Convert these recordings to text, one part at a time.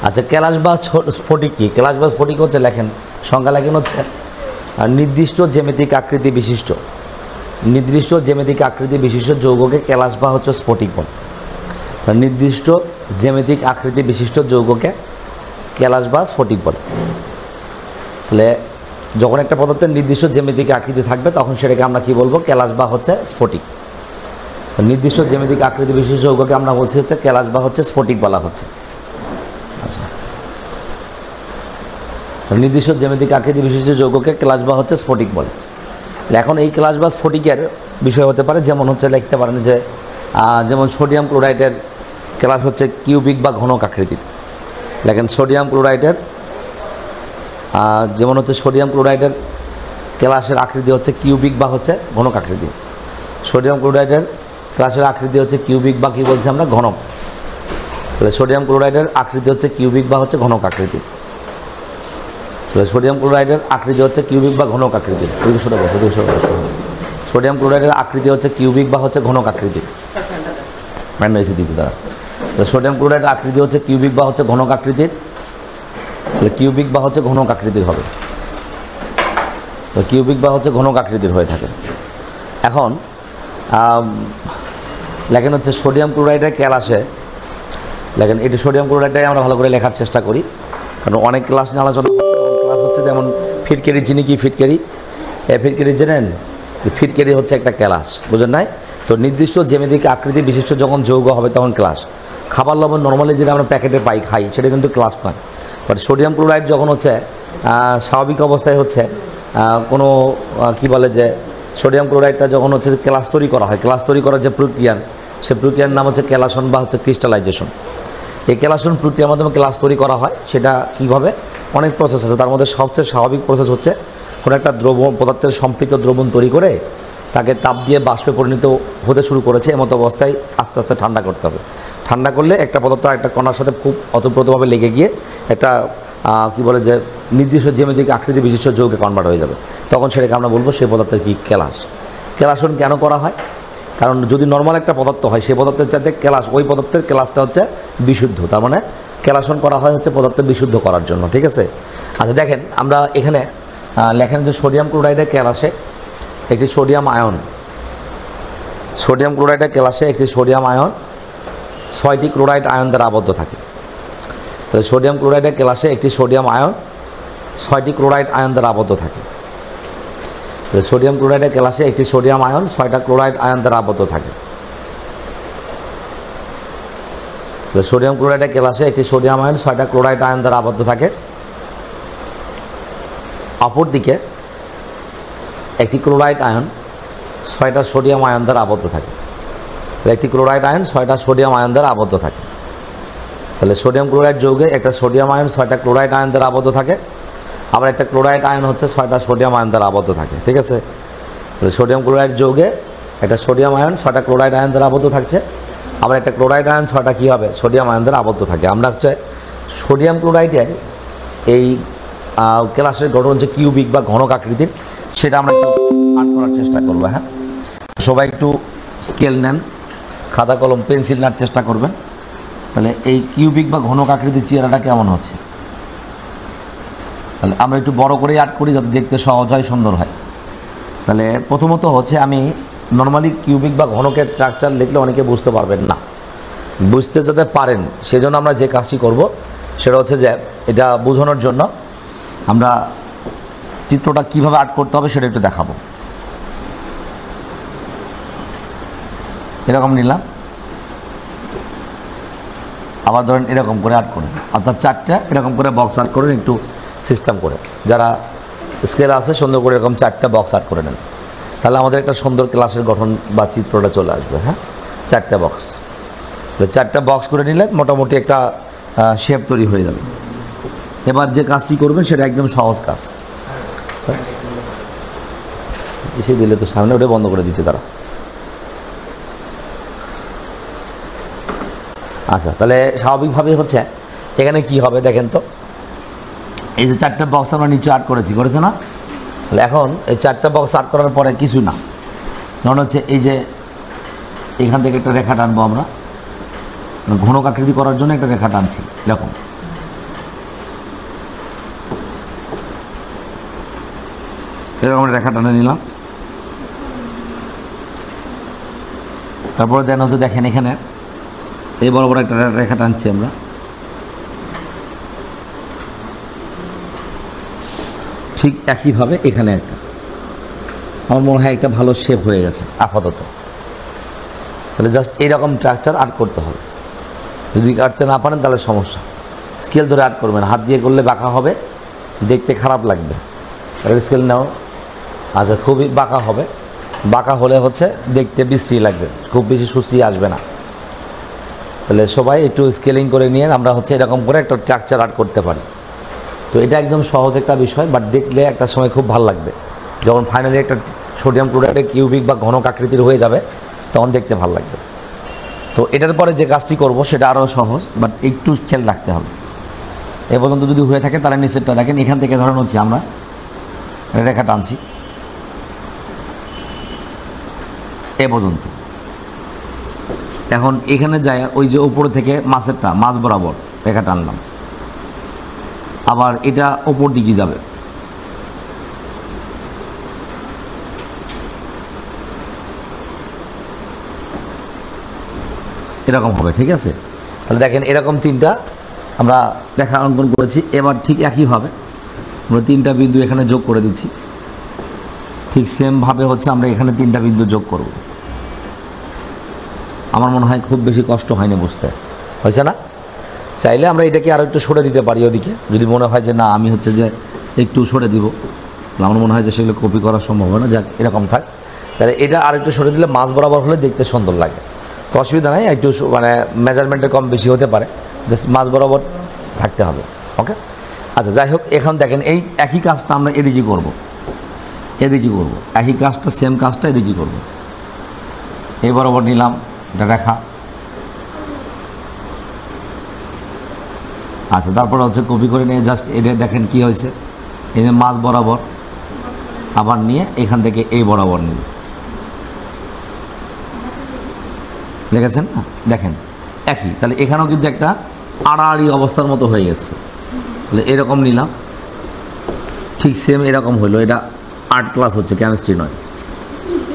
আচ্ছা, ক্যালাস বা স্ফটিক কি? ক্যালাস বা স্ফটিক হচ্ছে, লেখেন সংজ্ঞা লেখেন হচ্ছে নির্দিষ্ট জ্যামিতিক আকৃতি বিশিষ্ট যৌগকে ক্যালাস বা হচ্ছে স্ফটিক বলে। নির্দিষ্ট জ্যামিতিক আকৃতি বিশিষ্ট যৌগকে ক্যালাস বা স্ফটিক বলে। তাহলে যখন একটা পদার্থের নির্দিষ্ট জ্যামিতিক আকৃতি থাকবে তখন সেটাকে আমরা কি বলবো? ক্যালাস বা হচ্ছে স্ফটিক। নির্দিষ্ট জ্যামিতিক আকৃতি বিশিষ্ট যৌগকে আমরা বলছি হচ্ছে ক্যালাস বা হচ্ছে স্ফটিক বলা হচ্ছে। আচ্ছা, নির্দিষ্ট জ্যামিতিক আকৃতি বিশিষ্ট যৌগকে ক্যালাস বা হচ্ছে স্ফটিক বলে। এখন এই ক্যালাস বা স্ফটিকের বিষয় হতে পারে, যেমন হচ্ছে লিখতে পারেন যে যেমন সোডিয়াম ক্লোরাইডের ক্যালাস হচ্ছে কিউবিক বা ঘনক আকৃতির। দেখেন সোডিয়াম ক্লোরাইডের যেমন হচ্ছে সোডিয়াম ক্লোরাইডের ক্যালাসের আকৃতি হচ্ছে কিউবিক বা হচ্ছে ঘনক আকৃতি। সোডিয়াম ক্লোরাইডের ক্যালাসের আকৃতি হচ্ছে কিউবিক বা কি বলছি আমরা? ঘনক। তাহলে সোডিয়াম ক্লোরাইডের আকৃতি হচ্ছে কিউবিক বা হচ্ছে ঘনক আকৃতি। তাহলে সোডিয়াম ক্লোরাইডের আকৃতি হচ্ছে কিউবিক বা ঘনক আকৃতি। সোডিয়াম ক্লোরাইডের আকৃতি হচ্ছে কিউবিক বা হচ্ছে ঘনক আকৃতি। সোডিয়াম ক্লোরাইডের আকৃতি হচ্ছে কিউবিক বা হচ্ছে ঘনক আকৃতির। তাহলে কিউবিক বা হচ্ছে ঘনক আকৃতির হবে। কিউবিক বা হচ্ছে ঘনক আকৃতির হয়ে থাকে। এখন লেখেন হচ্ছে সোডিয়াম ক্লোরাইডের ক্যালাসে, লেখেন এটি সোডিয়াম ক্লোরাইডটাই আমরা ভালো করে লেখার চেষ্টা করি, কারণ অনেক ক্লাস নিয়ে আলোচনা ক্লাস হচ্ছে যেমন ফিটকেরি। চিনি কি ফিটকেরি? ফিটকেরি জানেন? ফিটকেরি হচ্ছে একটা ক্যালাস, বুঝেন নাই? তো নির্দিষ্ট জ্যামিতিক আকৃতি বিশিষ্ট যখন যৌগ হবে তখন ক্লাস। খাবার লবণ নর্মালি যেটা আমরা প্যাকেটে পাই খাই সেটা কিন্তু ক্লাস নয়। বাট সোডিয়াম ক্লোরাইড যখন হচ্ছে স্বাভাবিক অবস্থায় হচ্ছে কোনো কি বলে যে সোডিয়াম ক্লোরাইডটা যখন হচ্ছে ক্লাস তৈরি করা হয়, ক্লাস তৈরি করার যে প্রক্রিয়া, সে প্রক্রিয়ার নাম হচ্ছে ক্যালাসন বা হচ্ছে ক্রিস্টালাইজেশন। এই ক্যালাসন প্রক্রিয়ার মাধ্যমে ক্লাস তৈরি করা হয়। সেটা কীভাবে? অনেক প্রসেস আছে, তার মধ্যে সবচেয়ে স্বাভাবিক প্রসেস হচ্ছে কোনো একটা দ্রবণ পদার্থের সম্পৃক্ত দ্রবণ তৈরি করে তাকে তাপ দিয়ে বাষ্পে পরিণত হতে শুরু করেছে, এমতো অবস্থায় আস্তে আস্তে ঠান্ডা করতে হবে। ঠান্ডা করলে একটা পদার্থ একটা কণার সাথে খুব অতপ্রতভাবে লেগে গিয়ে একটা কি বলে যে নির্দিষ্ট জ্যামিতিক আকৃতি বিশিষ্ট যৌগে কনভার্ট হয়ে যাবে। তখন সেটাকে আমরা বলবো সেই পদার্থের কি? ক্যালাস। ক্যালাসন কেন করা হয়? কারণ যদি নর্মাল একটা পদার্থ হয় সেই পদার্থের চাইতে ক্যালাস, ওই পদার্থের ক্যালাসটা হচ্ছে বিশুদ্ধ। তার মানে ক্যালাসন করা হয় হচ্ছে পদার্থ বিশুদ্ধ করার জন্য। ঠিক আছে? আচ্ছা, দেখেন আমরা এখানে লেখেন যে সোডিয়াম ক্লোরাইডের ক্যালাসে একটি সোডিয়াম আয়ন, সোডিয়াম ক্লোরাইডের ক্যালাসে একটি সোডিয়াম আয়ন 6টি ক্লোরাইড আয়ন দ্বারা আবদ্ধ থাকে। তাহলে সোডিয়াম ক্লোরাইডের ক্যালাসে একটি সোডিয়াম আয়ন 6টি ক্লোরাইড আয়ন দ্বারা আবদ্ধ থাকে। সোডিয়াম ক্লোরাইডের ক্যালাসে একটি সোডিয়াম আয়ন 6টা ক্লোরাইড আয়ন দ্বারা আবদ্ধ থাকে। সোডিয়াম ক্লোরাইডের ক্যালাসে একটি সোডিয়াম আয়ন 6টা ক্লোরাইড আয়ন দ্বারা আবদ্ধ থাকে। অপরদিকে একটি ক্লোরাইড আয়ন 6টা সোডিয়াম আয়ন দ্বারা আবদ্ধ থাকে। একটি ক্লোরাইড আয়ন 6টা সোডিয়াম আয়ন দ্বারা আবদ্ধ থাকে। তাহলে সোডিয়াম ক্লোরাইড যৌগে একটা সোডিয়াম আয়ন 6টা ক্লোরাইড আয়ন দ্বারা আবদ্ধ থাকে, আবার একটা ক্লোরাইড আয়ন হচ্ছে 6টা সোডিয়াম আয়ন দ্বারা আবদ্ধ থাকে। ঠিক আছে? তাহলে সোডিয়াম ক্লোরাইড যৌগে একটা সোডিয়াম আয়ন 6টা ক্লোরাইড আয়ন দ্বারা আবদ্ধ থাকছে, আবার একটা ক্লোরাইড আয়ন 6টা কী হবে? সোডিয়াম আয়ন দ্বারা আবদ্ধ থাকে। আমরা হচ্ছে সোডিয়াম ক্লোরাইডের এই ক্যালাসের গঠন হচ্ছে কিউবিক বা ঘনক আকৃতির, সেটা আমরা একটু আর্ট করার চেষ্টা করবো। হ্যাঁ, সবাই একটু স্কেল নেন, খাতা কলম পেন্সিল নেওয়ার চেষ্টা করবেন। তাহলে এই কিউবিক বা ঘনক আকৃতির চেহারাটা কেমন হচ্ছে? তাহলে আমরা একটু বড় করেই আর্ট করি যাতে দেখতে সহজ হয়, সুন্দর হয়। তাহলে প্রথমত হচ্ছে আমি নর্মালি কিউবিক বা ঘনকের স্ট্রাকচার লিখলে অনেকে বুঝতে পারবেন না, বুঝতে যাতে পারেন সেজন্য আমরা যে কাজটি করব সেটা হচ্ছে যে এটা বোঝানোর জন্য আমরা চিত্রটা কিভাবে আর্ট করতে হবে সেটা একটু দেখাবো। এরকম নিলাম, আবার ধরেন এরকম করে আর্ট করেন, অর্থাৎ 4টা এরকম করে বক্স আর্ট করেন একটু সিস্টেম করে। যারা স্কেল আছে সুন্দর করে এরকম 4টা বক্স আর্ট করে নেন, তাহলে আমাদের একটা সুন্দর ক্লাসের গঠন বা চিত্রটা চলে আসবে। হ্যাঁ, 4টা বক্স, 4টা বক্স করে নিলে মোটামুটি একটা শেপ তৈরি হয়ে যাবে। এবার যে কাজটি করবেন সেটা একদম সহজ কাজ। এসে দিলে তো সামনে ওটা বন্ধ করে দিচ্ছে তারা। আচ্ছা, তাহলে স্বাভাবিকভাবেই হচ্ছে এখানে কি হবে দেখেন তো, এই যে 4টা বক্স আমরা নিচে আর্ট করেছে না? তাহলে এখন এই 4টা বক্স আর্ট করার পরে কিছু না, কারণ হচ্ছে এই যে এখান থেকে একটা রেখা টানবো আমরা, ঘনক আকৃতি করার জন্য একটা রেখা টানছি এরকম। এরকম রেখা টানে নিলাম। তারপরে দেন হচ্ছে দেখেন এখানে এই বরাবর একটা রেখা টানছি আমরা, ঠিক একইভাবে এখানে একটা, আমার মনে হয় একটা ভালো শেপ হয়ে গেছে আপাতত। তাহলে জাস্ট এইরকম স্ট্রাকচার আর্ট করতে হবে। যদি কাটতে না পারেন তাহলে সমস্যা, স্কেল ধরে আর্ট করবেন, হাত দিয়ে করলে বাঁকা হবে, দেখতে খারাপ লাগবে। স্কেল নাও, আচ্ছা খুবই বাঁকা হবে, বাঁকা হলে হচ্ছে দেখতে বিশ্রী লাগবে, খুব বেশি সুশ্রী আসবে না। তাহলে সবাই একটু স্কেলিং করে নিয়ে আমরা হচ্ছে এরকম করে একটা স্ট্রাকচার আর্ট করতে পারি। তো এটা একদম সহজ একটা বিষয়, বাট দেখলে একটা সময় খুব ভালো লাগবে। যখন ফাইনালি একটা সোডিয়াম ক্লোরাইডে কিউবিক বা ঘনক আকৃতির হয়ে যাবে তখন দেখতে ভালো লাগবে। তো এটার পরে যে কাজটি করব সেটা আরও সহজ, বাট একটু খেয়াল রাখতে হবে। এ পর্যন্ত যদি হয়ে থাকে তাহলে নিচেরটা দেখেন, এখান থেকে ধরেন হচ্ছে আমরা রেখা টানছি এ পর্যন্ত। এখন এখানে যায় ওই যে উপর থেকে মাছেরটা মাছ বরাবর রেখা টানলাম, আবার এটা ওপর দিকে যাবে, এরকম হবে। ঠিক আছে, তাহলে দেখেন এরকম তিনটা আমরা রেখা অঙ্কন করেছি। এবার ঠিক একইভাবে আমরা তিনটা বিন্দু এখানে যোগ করে দিচ্ছি, ঠিক সেমভাবে হচ্ছে আমরা এখানে তিনটা বিন্দু যোগ করব। আমার মনে হয় খুব বেশি কষ্ট হয়নি বুঝতে, হয়েছে না? চাইলে আমরা এটাকে আরও একটু সরে দিতে পারি ওদিকে, যদি মনে হয় যে না আমি হচ্ছে যে একটু সরে দিব, আমার মনে হয় যে সেগুলো কপি করা সম্ভব হয় না, যাক এরকম থাক। তাহলে এটা আর একটু সরে দিলে মাছ বরাবর হলে দেখতে সুন্দর লাগে। তো অসুবিধা নাই, একটু মানে মেজারমেন্টে কম বেশি হতে পারে, জাস্ট মাছ বরাবর থাকতে হবে। ওকে, আচ্ছা যাই হোক, এখন দেখেন এই একই কাজটা আমরা এদিকে করব, এদিকে করব, একই কাজটা সেম কাজটা এদিকে করব। এই বরাবর নিলাম এটা রেখা, আচ্ছা তারপর হচ্ছে কপি করে নিয়ে জাস্ট এটা দেখেন কি হয়েছে, এই যে মাছ বরাবর আবার নিয়ে এখান থেকে এই বরাবর নিব, দেখেছেন না? দেখেন একই, তাহলে এখানেও কিন্তু একটা আড়াআড়ি অবস্থার মতো হয়ে গেছে। তাহলে এরকম নিলাম, ঠিক সেম এরকম হলো, এটা আর্ট ক্লাস হচ্ছে, কেমিস্ট্রি নয়,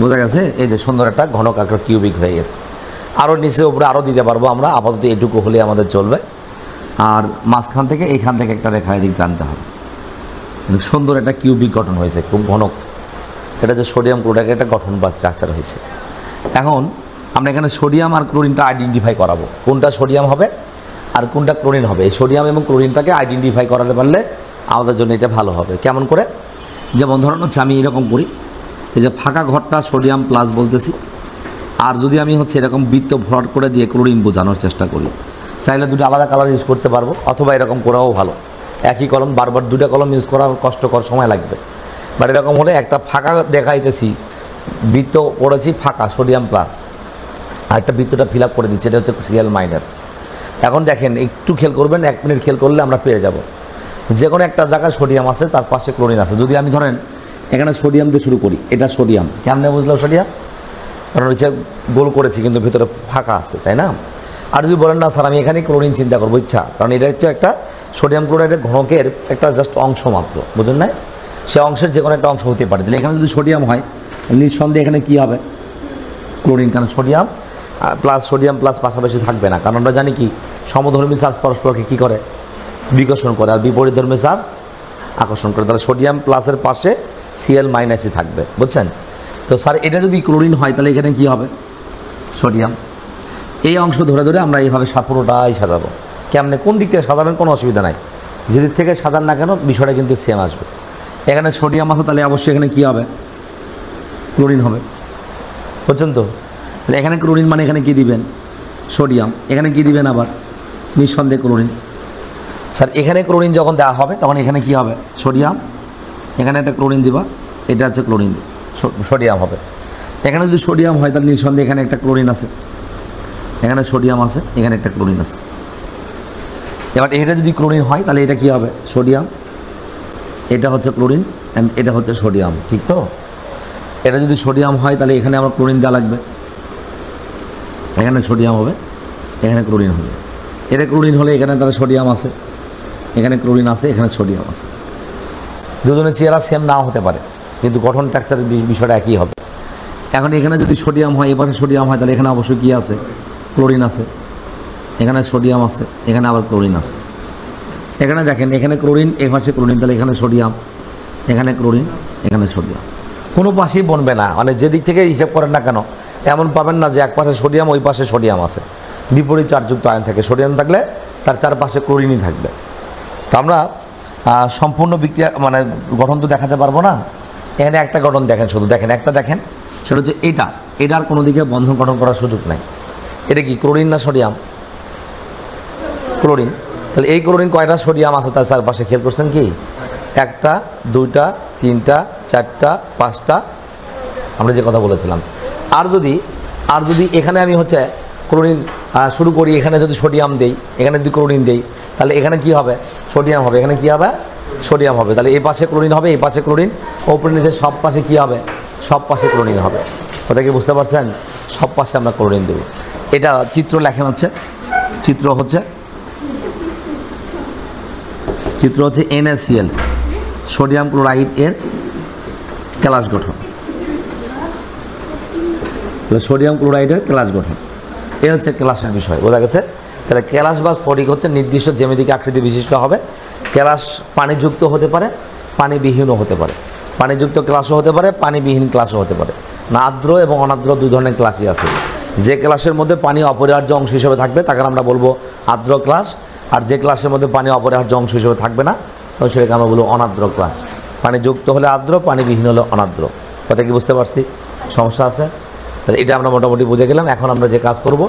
বোঝা গেছে? এই যে সুন্দর একটা ঘনক আকার কিউবিক হয়ে গেছে। আরও নিচে উপরে আরও দিতে পারবো আমরা, আপাতত এটুকু হলে আমাদের চলবে। আর মাঝখান থেকে এইখান থেকে একটা রেখা এদিক টানতে হবে, সুন্দর একটা কিউবিক গঠন হয়েছে, খুব ঘনক। এটা যে সোডিয়াম ক্লোরাইডের একটা গঠন বা স্ট্রাকচার হয়েছে। এখন আমরা এখানে সোডিয়াম আর ক্লোরিনটা আইডেন্টিফাই করাবো, কোনটা সোডিয়াম হবে আর কোনটা ক্লোরিন হবে। এই সোডিয়াম এবং ক্লোরিনটাকে আইডেন্টিফাই করাতে পারলে আমাদের জন্য এটা ভালো হবে। কেমন করে? যেমন ধরুন হচ্ছে আমি এরকম করি, এই যে ফাঁকা ঘরটা সোডিয়াম প্লাস বলতেছি, আর যদি আমি হচ্ছে এরকম বৃত্ত ভরাট করে দিয়ে ক্লোরিন বোঝানোর চেষ্টা করি, চাইলে দুটো আলাদা কালার ইউজ করতে পারবো, অথবা এরকম করাও ভালো। একই কলম বারবার দুটো কলম ইউজ করা কষ্টকর, সময় লাগবে। বাট এরকম হলে একটা ফাঁকা দেখাইতেছি, বৃত্ত করেছি ফাঁকা সোডিয়াম প্লাস, আর একটা বৃত্তটা ফিল আপ করে দিচ্ছি, এটা হচ্ছে সিএল মাইনাস। এখন দেখেন একটু খেয়াল করবেন, 1 মিনিট খেয়াল করলে আমরা পেয়ে যাব যে কোনো একটা জায়গায় সোডিয়াম আছে, তার পাশে ক্লোরিন আছে। যদি আমি ধরেন এখানে সোডিয়াম দিয়ে শুরু করি, এটা সোডিয়াম, কেমনে বুঝলাম সোডিয়াম? কারণ হচ্ছে গোল করেছি কিন্তু ভিতরে ফাঁকা আছে, তাই না? আর যদি বলেন না স্যার আমি এখানে ক্লোরিন চিন্তা করবো, ইচ্ছা, কারণ এটা হচ্ছে একটা সোডিয়াম ক্লোরাইডের ঘনকের একটা জাস্ট অংশ মাত্র, বুঝলেন না? সে অংশের যে কোনো একটা অংশ হতে পারে। তাহলে এখানে যদি সোডিয়াম হয়, নিঃসন্দেহে এখানে কী হবে? ক্লোরিন, কারণ সোডিয়াম প্লাস পাশাপাশি থাকবে না, কারণ আমরা জানি কি সমধর্মী চার্জ পরস্পরকে কী করে? বিকর্ষণ করে, আর বিপরীতধর্মী চার্জ আকর্ষণ করে। তাহলে সোডিয়াম প্লাসের পাশে সিএল মাইনাসই থাকবে, বুঝছেন? তো স্যার এটা যদি ক্লোরিন হয় তাহলে এখানে কী হবে? সোডিয়াম। এই অংশ ধরে ধরে আমরা এইভাবে পুরোটাই সাজাবো। কেমনে, কোন দিক থেকে সাজাবেন কোনো অসুবিধা নাই, যেদিক থেকে সাজান না কেন বিষয়টা কিন্তু সেম আসবে। এখানে সোডিয়াম আছে, তাহলে অবশ্যই এখানে কী হবে? ক্লোরিন হবে, বুঝছেন তো? তাহলে এখানে ক্লোরিন মানে এখানে কী দিবেন? সোডিয়াম। এখানে কী দিবেন আবার? নিঃসন্দেহে ক্লোরিন। স্যার এখানে ক্লোরিন যখন দেওয়া হবে তখন এখানে কী হবে? সোডিয়াম। এখানে একটা ক্লোরিন দিবা, এটা হচ্ছে ক্লোরিন, সোডিয়াম হবে। এখানে যদি সোডিয়াম হয় তাহলে নিঃসন্দেহে এখানে একটা ক্লোরিন আছে, এখানে সোডিয়াম আছে, এখানে একটা ক্লোরিন আছে। এবার এটা যদি ক্লোরিন হয় তাহলে এটা কী হবে? সোডিয়াম, এটা হচ্ছে ক্লোরিন অ্যান্ড এটা হচ্ছে সোডিয়াম, ঠিক তো? এটা যদি সোডিয়াম হয় তাহলে এখানে আমার ক্লোরিন দেওয়া লাগবে, এখানে সোডিয়াম হবে, এখানে ক্লোরিন হবে। এটা ক্লোরিন হলে এখানে তাহলে সোডিয়াম আছে, এখানে ক্লোরিন আছে, এখানে সোডিয়াম আছে। দুজনের চেহারা সেম নাও হতে পারে, কিন্তু গঠন স্ট্রাকচারের বিষয়টা একই হবে। এখন এখানে যদি সোডিয়াম হয়, এ পাশে সোডিয়াম হয়, তাহলে এখানে অবশ্যই কী আছে? ক্লোরিন আছে। এখানে সোডিয়াম আছে, এখানে আবার ক্লোরিন আছে। এখানে দেখেন, এখানে ক্লোরিন, এ পাশে ক্লোরিন, তাহলে এখানে সোডিয়াম, এখানে ক্লোরিন, এখানে সোডিয়াম। কোনো পাশেই বনবে না, মানে যেদিক থেকে হিসাব করেন না কেন এমন পাবেন না যে এক পাশে সোডিয়াম ওই পাশে সোডিয়াম আছে। বিপরীত চার্জযুক্ত আয়ন থাকে, সোডিয়াম থাকলে তার চারপাশে ক্লোরিনই থাকবে। তো আমরা সম্পূর্ণ বিক্রিয়া মানে গঠন তো দেখাতে পারবো না। এখানে একটা গঠন দেখেন, শুধু দেখেন, একটা দেখেন, সেটা হচ্ছে এটার কোনো দিকে বন্ধন গঠন করার সুযোগ নাই। এটা কি ক্লোরিন না সোডিয়াম? ক্লোরিন। তাহলে এই ক্লোরিন কয়টা সোডিয়াম আছে তার চারপাশে খেয়াল করছেন কি? একটা, দুইটা, তিনটা, চারটা, পাঁচটা, আমরা যে কথা বলেছিলাম। আর যদি এখানে আমি হচ্ছে ক্লোরিন শুরু করি, এখানে যদি সোডিয়াম দেই, এখানে যদি ক্লোরিন দেই, তাহলে এখানে কি হবে? সোডিয়াম হবে। এখানে কি হবে? সোডিয়াম হবে। তাহলে এই পাশে ক্লোরিন হবে, এই পাশে ক্লোরিন, ওপরে নিচে সব পাশে কি হবে? সব পাশে ক্লোরিন হবে। কথা কি বুঝতে পারছেন? সব পাশে আমরা ক্লোরিন দেব। এটা চিত্র লেখা হচ্ছে, চিত্র হচ্ছে NaCl, সোডিয়াম ক্লোরাইড এর ক্যালাস গঠন। সোডিয়াম ক্লোরাইডের ক্যালাস গঠন, এ হচ্ছে ক্যালাসের বিষয়। বোঝা গেছে? তাহলে ক্যালাস বা স্ফটিক হচ্ছে নির্দিষ্ট জ্যামিতিক আকৃতি বিশিষ্ট হবে। ক্যালাস পানিযুক্ত হতে পারে, পানিবিহীনও হতে পারে। পানিযুক্ত ক্লাসও হতে পারে, পানিবিহীন ক্লাসও হতে পারে। না, আর্দ্র এবং অনার্দ্র দুই ধরনের ক্লাসই আছে। যে ক্লাসের মধ্যে পানি অপরিহার্য অংশ হিসেবে থাকবে তাকে আমরা বলবো আর্দ্র ক্লাস, আর যে ক্লাসের মধ্যে পানি অপরিহার্য অংশ হিসেবে থাকবে না সেটাকে আমরা বলবো অনার্দ্র ক্লাস। পানি যুক্ত হলে আর্দ্র, পানিবিহীন হলে অনার্দ্র। কথা কি বুঝতে পারছি? সমস্যা আছে? তাহলে এটা আমরা মোটামুটি বুঝে গেলাম। এখন আমরা যে কাজ করব,